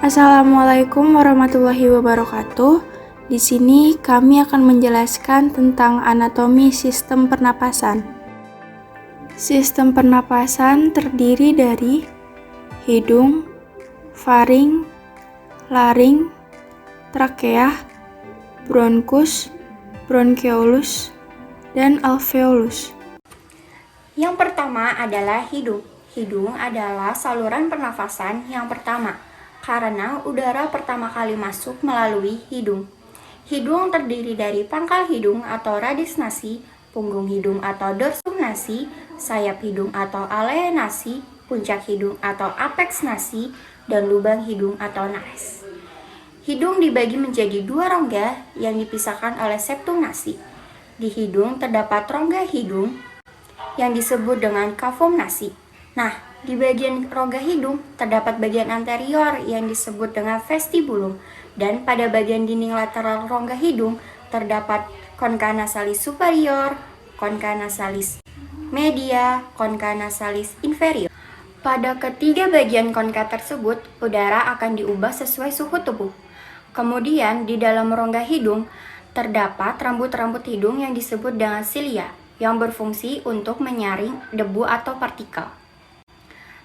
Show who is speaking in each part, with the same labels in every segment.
Speaker 1: Assalamualaikum warahmatullahi wabarakatuh. Di sini kami akan menjelaskan tentang anatomi sistem pernapasan. Sistem pernapasan terdiri dari hidung, faring, laring, trakea, bronkus, bronkeolus, dan alveolus.
Speaker 2: Yang pertama adalah hidung. Hidung adalah saluran pernafasan yang pertama, karena udara pertama kali masuk melalui hidung. Hidung terdiri dari pangkal hidung atau radis nasi, punggung hidung atau dorsum nasi, sayap hidung atau alea nasi, puncak hidung atau apex nasi, dan lubang hidung atau nares. Hidung dibagi menjadi dua rongga yang dipisahkan oleh septum nasi. Di hidung terdapat rongga hidung yang disebut dengan kavum nasi. Nah, di bagian rongga hidung terdapat bagian anterior yang disebut dengan vestibulum, dan pada bagian dinding lateral rongga hidung terdapat concha nasalis superior, concha nasalis media, concha nasalis inferior. Pada ketiga bagian concha tersebut, udara akan diubah sesuai suhu tubuh. Kemudian, di dalam rongga hidung terdapat rambut-rambut hidung yang disebut dengan silia, yang berfungsi untuk menyaring debu atau partikel.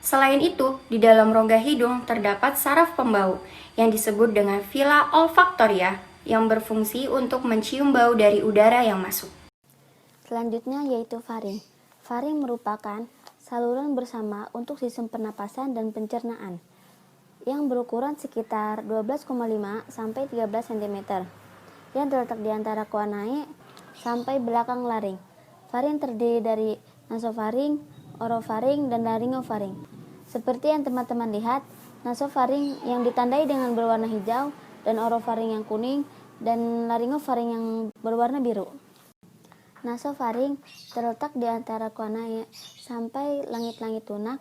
Speaker 2: Selain itu, di dalam rongga hidung terdapat saraf pembau yang disebut dengan villi olfaktoria yang berfungsi untuk mencium bau dari udara yang masuk.
Speaker 3: Selanjutnya yaitu faring. Faring merupakan saluran bersama untuk sistem pernapasan dan pencernaan yang berukuran sekitar 12,5 sampai 13 cm yang terletak di antara choanae sampai belakang laring. Faring terdiri dari nasofaring, orofaring, dan laringofaring. Seperti yang teman-teman lihat, nasofaring yang ditandai dengan berwarna hijau, dan orofaring yang kuning, dan laringofaring yang berwarna biru. Nasofaring terletak di antara choanae sampai langit-langit lunak,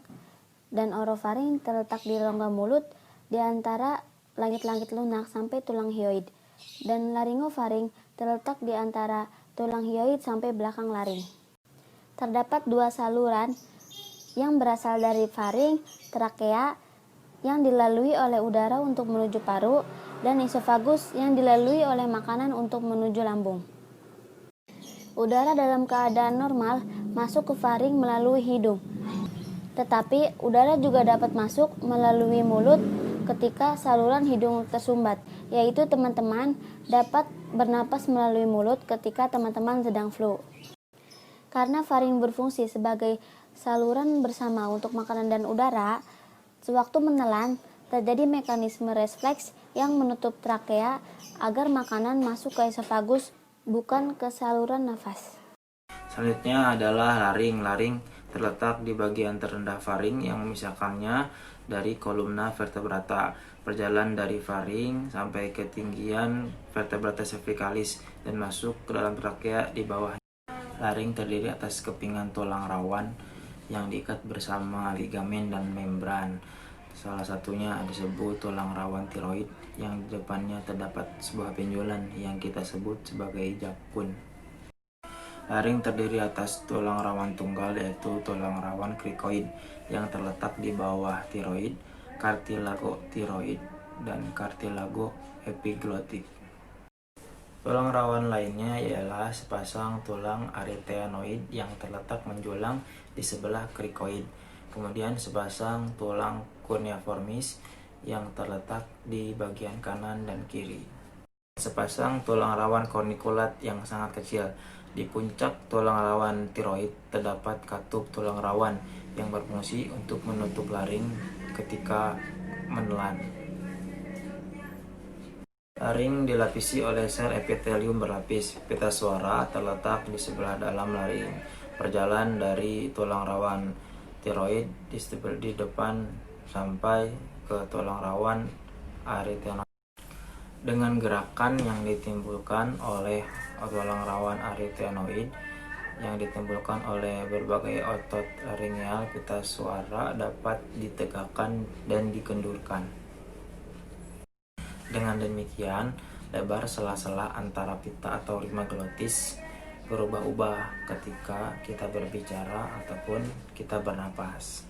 Speaker 3: dan orofaring terletak di rongga mulut di antara langit-langit lunak sampai tulang hyoid, dan laringofaring terletak di antara tulang hyoid sampai belakang laring. Terdapat dua saluran yang berasal dari faring, trakea yang dilalui oleh udara untuk menuju paru, dan esofagus yang dilalui oleh makanan untuk menuju lambung. Udara dalam keadaan normal masuk ke faring melalui hidung. Tetapi udara juga dapat masuk melalui mulut ketika saluran hidung tersumbat, yaitu teman-teman dapat bernapas melalui mulut ketika teman-teman sedang flu. Karena faring berfungsi sebagai saluran bersama untuk makanan dan udara, sewaktu menelan terjadi mekanisme refleks yang menutup trakea agar makanan masuk ke esofagus, bukan ke saluran nafas.
Speaker 4: Selanjutnya adalah laring. Laring terletak di bagian terendah faring yang memisahkannya dari kolumna vertebrata. Berjalan dari faring sampai ketinggian vertebrata cervicalis dan masuk ke dalam trakea di bawah. Laring terdiri atas kepingan tulang rawan yang diikat bersama ligamen dan membran. Salah satunya disebut tulang rawan tiroid, yang di depannya terdapat sebuah benjolan yang kita sebut sebagai jakun. Laring terdiri atas tulang rawan tunggal, yaitu tulang rawan krikoid yang terletak di bawah tiroid, kartilago tiroid, dan kartilago epiglotik. Tulang rawan lainnya ialah sepasang tulang arytenoid yang terletak menjulang di sebelah krikoid. Kemudian sepasang tulang cuneiformis yang terletak di bagian kanan dan kiri. Sepasang tulang rawan corniculat yang sangat kecil. Di puncak tulang rawan tiroid terdapat katup tulang rawan yang berfungsi untuk menutup laring ketika menelan. Laring dilapisi oleh sel epitelium berlapis. Pita suara terletak di sebelah dalam laring. Berjalan dari tulang rawan tiroid di depan sampai ke tulang rawan arytenoid. Dengan gerakan yang ditimbulkan oleh tulang rawan arytenoid yang ditimbulkan oleh berbagai otot laringeal, pita suara dapat ditegakkan dan dikendurkan. Dengan demikian, lebar sela-sela antara pita atau rima glotis berubah-ubah ketika kita berbicara ataupun kita bernapas.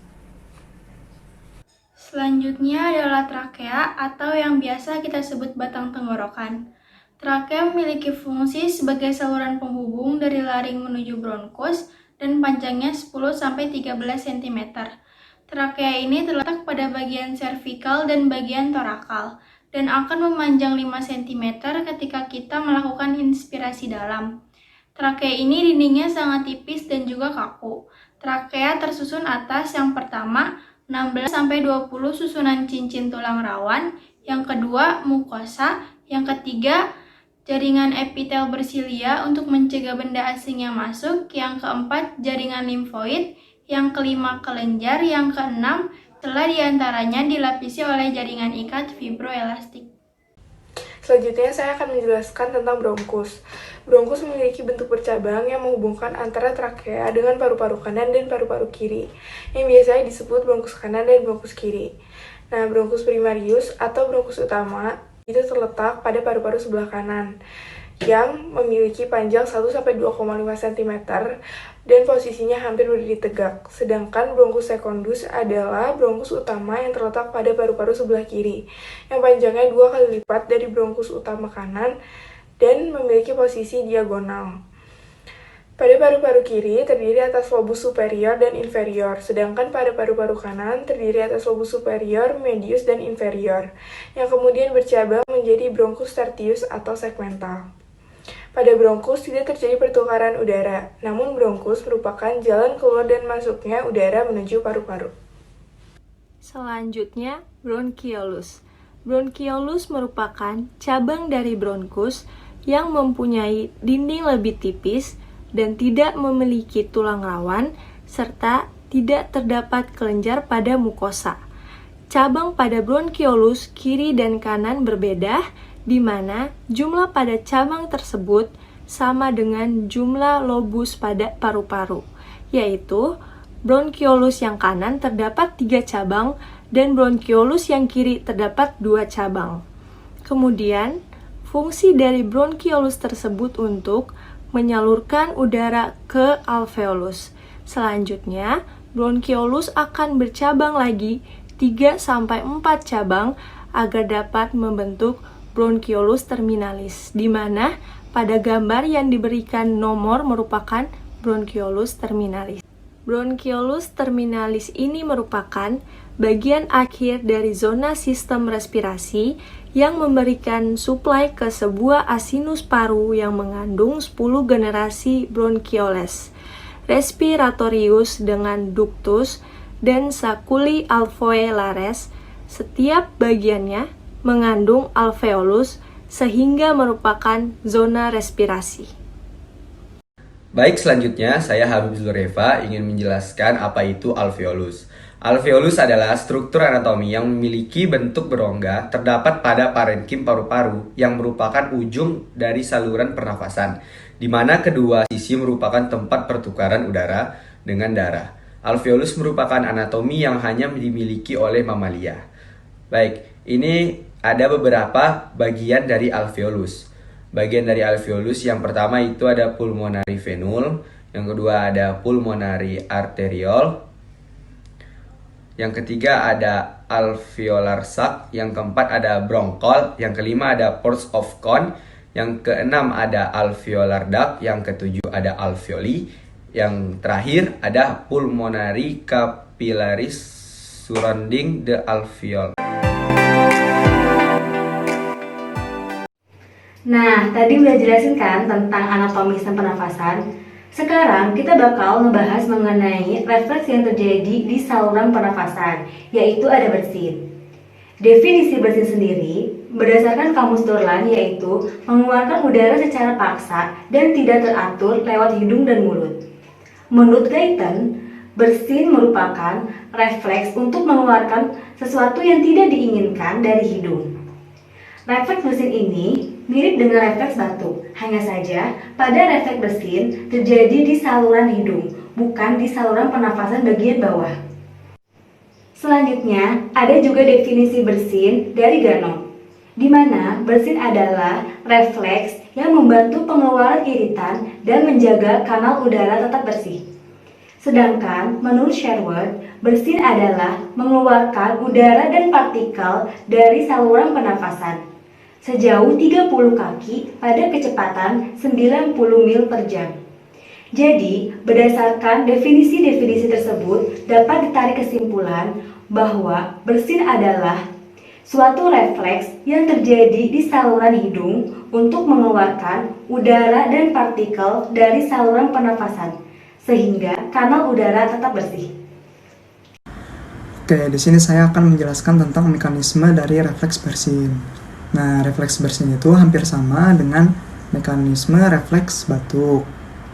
Speaker 1: Selanjutnya adalah trakea atau yang biasa kita sebut batang tenggorokan. Trakea memiliki fungsi sebagai saluran penghubung dari laring menuju bronkus dan panjangnya 10-13 cm. Trakea ini terletak pada bagian servikal dan bagian torakal dan akan memanjang 5 cm ketika kita melakukan inspirasi dalam. Trakea ini dindingnya sangat tipis dan juga kaku. Trakea tersusun atas yang pertama 16-20 susunan cincin tulang rawan, yang kedua mukosa, yang ketiga jaringan epitel bersilia untuk mencegah benda asing yang masuk, yang keempat jaringan limfoid, yang kelima kelenjar, yang keenam setelah diantaranya dilapisi oleh jaringan ikat fibroelastik.
Speaker 5: Selanjutnya saya akan menjelaskan tentang bronkus. Bronkus memiliki bentuk bercabang yang menghubungkan antara trakea dengan paru-paru kanan dan paru-paru kiri, yang biasanya disebut bronkus kanan dan bronkus kiri. Nah, bronkus primarius atau bronkus utama itu terletak pada paru-paru sebelah kanan yang memiliki panjang 1-2,5 cm dan posisinya hampir berdiri tegak. Sedangkan bronkus secundus adalah bronkus utama yang terletak pada paru-paru sebelah kiri yang panjangnya 2 kali lipat dari bronkus utama kanan dan memiliki posisi diagonal. Pada paru-paru kiri terdiri atas lobus superior dan inferior, sedangkan pada paru-paru kanan terdiri atas lobus superior, medius, dan inferior, yang kemudian bercabang menjadi bronkus tertius atau segmental. Pada bronkus tidak terjadi pertukaran udara, namun bronkus merupakan jalan keluar dan masuknya udara menuju paru-paru.
Speaker 6: Selanjutnya, bronkiolus. Bronkiolus merupakan cabang dari bronkus yang mempunyai dinding lebih tipis dan tidak memiliki tulang rawan, serta tidak terdapat kelenjar pada mukosa. Cabang pada bronkiolus kiri dan kanan berbeda, di mana jumlah pada cabang tersebut sama dengan jumlah lobus pada paru-paru, yaitu bronkiolus yang kanan terdapat 3 cabang dan bronkiolus yang kiri terdapat 2 cabang. Kemudian, fungsi dari bronkiolus tersebut untuk menyalurkan udara ke alveolus. Selanjutnya, bronkiolus akan bercabang lagi 3-4 cabang agar dapat membentuk bronkiolus terminalis, di mana pada gambar yang diberikan nomor merupakan bronkiolus terminalis. Bronkiolus terminalis ini merupakan bagian akhir dari zona sistem respirasi yang memberikan suplai ke sebuah asinus paru yang mengandung 10 generasi bronchioles, respiratorius dengan ductus, dan saculi alveolares. Setiap bagiannya mengandung alveolus sehingga merupakan zona respirasi.
Speaker 7: Baik, selanjutnya saya Habib Zulreva ingin menjelaskan apa itu alveolus. Alveolus adalah struktur anatomi yang memiliki bentuk berongga terdapat pada parenkim paru-paru yang merupakan ujung dari saluran pernafasan, di mana kedua sisi merupakan tempat pertukaran udara dengan darah. Alveolus merupakan anatomi yang hanya dimiliki oleh mamalia. Baik, ini ada beberapa bagian dari alveolus. Bagian dari alveolus yang pertama itu ada pulmonary venule, yang kedua ada pulmonary arteriole, yang ketiga ada alveolar sac, yang keempat ada bronchol, yang kelima ada ports of Kohn, yang keenam ada alveolar duct, yang ketujuh ada alveoli, yang terakhir ada pulmonary capillaries surrounding the alveoli.
Speaker 2: Nah, tadi udah jelasin kan tentang anatomi sistem pernafasan. Sekarang kita bakal ngebahas mengenai refleks yang terjadi di saluran pernafasan, yaitu ada bersin. Definisi bersin sendiri berdasarkan Kamus Dorlan yaitu mengeluarkan udara secara paksa dan tidak teratur lewat hidung dan mulut. Menurut Guyton, bersin merupakan refleks untuk mengeluarkan sesuatu yang tidak diinginkan dari hidung. Refleks bersin ini mirip dengan refleks batuk, hanya saja pada refleks bersin terjadi di saluran hidung, bukan di saluran pernafasan bagian bawah. Selanjutnya, ada juga definisi bersin dari Ganon, di mana bersin adalah refleks yang membantu pengeluaran iritan dan menjaga kanal udara tetap bersih.
Speaker 8: Sedangkan menurut Sherwood, bersin adalah mengeluarkan udara dan partikel dari saluran pernafasan sejauh 30 kaki pada kecepatan 90 mil per jam. Jadi, berdasarkan definisi-definisi tersebut dapat ditarik kesimpulan bahwa bersin adalah suatu refleks yang terjadi di saluran hidung untuk mengeluarkan udara dan partikel dari saluran pernafasan, sehingga kanal udara tetap bersih.
Speaker 9: Oke, di sini saya akan menjelaskan tentang mekanisme dari refleks bersin. Nah, refleks bersin itu hampir sama dengan mekanisme refleks batuk.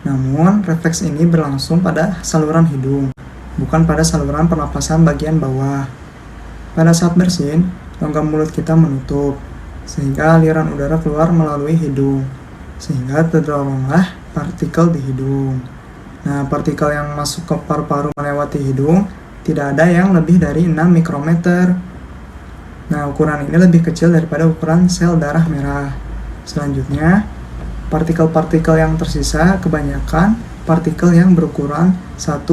Speaker 9: Namun, refleks ini berlangsung pada saluran hidung, bukan pada saluran pernapasan bagian bawah. Pada saat bersin, rongga mulut kita menutup, sehingga aliran udara keluar melalui hidung, sehingga terdoronglah partikel di hidung. Nah, partikel yang masuk ke paru-paru melewati hidung tidak ada yang lebih dari 6 mikrometer. Nah, ukuran ini lebih kecil daripada ukuran sel darah merah. Selanjutnya, partikel-partikel yang tersisa kebanyakan partikel yang berukuran 1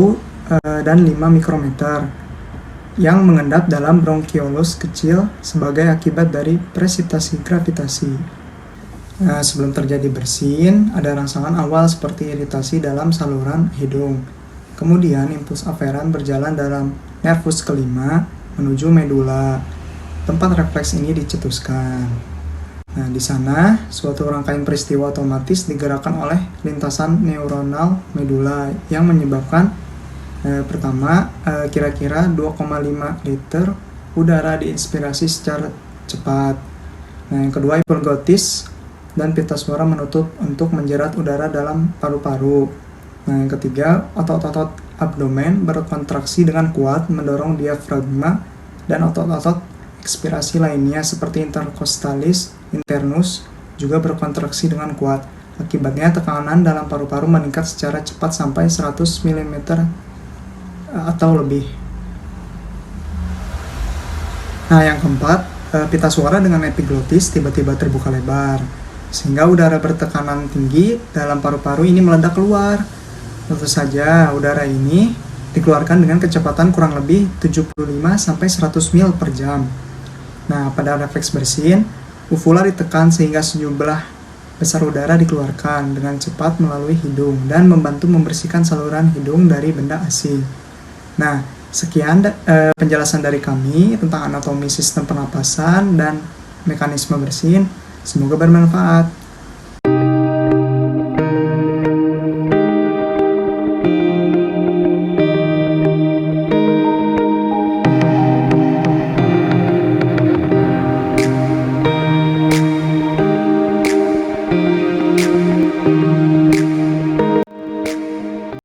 Speaker 9: dan 5 mikrometer yang mengendap dalam bronkiolus kecil sebagai akibat dari presipitasi gravitasi. Nah, sebelum terjadi bersin, ada rangsangan awal seperti iritasi dalam saluran hidung. Kemudian impuls aferan berjalan dalam nervus kelima menuju medula. Tempat refleks ini dicetuskan. Nah, di sana suatu rangkaian peristiwa otomatis digerakkan oleh lintasan neuronal medula yang menyebabkan pertama, kira-kira 2,5 liter udara diinspirasi secara cepat. Nah, yang kedua, epiglottis dan pita suara menutup untuk menjerat udara dalam paru-paru. Nah, yang ketiga, otot-otot abdomen berkontraksi dengan kuat mendorong diafragma dan otot-otot ekspirasi lainnya seperti intercostalis internus juga berkontraksi dengan kuat. Akibatnya tekanan dalam paru-paru meningkat secara cepat sampai 100 mm atau lebih. Nah, yang keempat, pita suara dengan epiglottis tiba-tiba terbuka lebar, sehingga udara bertekanan tinggi dalam paru-paru ini meledak keluar. Tentu saja, udara ini dikeluarkan dengan kecepatan kurang lebih 75-100 mil per jam. Nah, pada refleks bersin, uvula ditekan sehingga sejumlah besar udara dikeluarkan dengan cepat melalui hidung dan membantu membersihkan saluran hidung dari benda asing. Nah, sekian penjelasan dari kami tentang anatomi sistem pernapasan dan mekanisme bersin. Semoga bermanfaat.